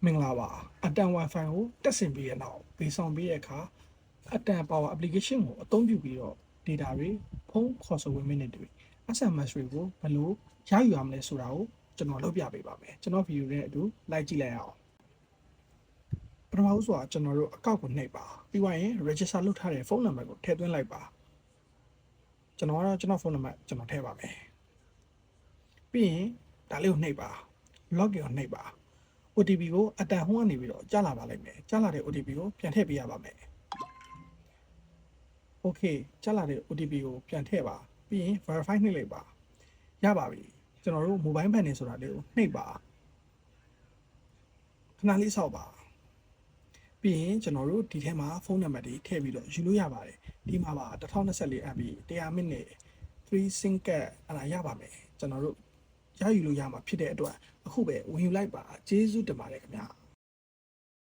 မင်္ဂလာပါအတန် Wi-Fi ကိုတက်ဆင်ပြီးရနောက်ပေးဆောင်ပေးတဲ့အခါအတန် Power application ကိုအသုံးပြုပြီးတော့ data တွေဖုန်းခေါ်ဆိုဝင် minute တွေ SMS တွေကိုဘယ်လိုရယူရမလဲဆိုတာကိုကျွန်တော်လုပ်ပြပေးပါမယ်ကျွန်တော် video နဲ့အတူလိုက်ကြည့်လိုက်အောင်ပထမဦးစွာကျွန်တော်တို့အကောင့်ကိုနှိပ်ပါပြီးသွားရင် register လုပ်ထားတဲ့ဖုန်းနံပါတ်ကိုထည့်သွင်းလိုက်ပါကျွန်တော်ကတော့ကျွန်တော်ဖုန်းနံပါတ်ကျွန်တော်ထည့်ပါမယ်ပြီးရင်ဒါလေးကိုနှိပ်ပါ login ကိုနှိပ်ပါOTP ကိုအတန်ဟုံးကနေပြီးတော့ကြားလာပါလိမ့်မယ်ကြားလာတဲ့ OTP ကိုပြန်ထည့်ပေးရပါမယ် Okay ကြားလာတဲ့ OTP ကိုပြန်ထည့်ပါပြီးရင် verify နှိပ်လိုက်ပါရပါပြီကျွန်တော်တို့ mobile banking ဆိုတာလေးကိုနှိပ်ပါခဏလေးစောင့်ပါပြီးရင်ကျွန်တော်တို့ဒီထဲမှာဖုန်းနံပါတ်တွေထည့်ပြီးတော့ယူလို့ရပါတယ်ဒီမှာပါ2024 MB 100 minute 3 SIM card အဲ့ဒါရပါမယ်ကျွန်တော်တို့ရယူလို့ရမှာဖြစ်တဲ့အတွက်အခုပဲဝင်ယူလိုက်ပါကျေးဇူးတင်ပါတယ်ခင်ဗျာ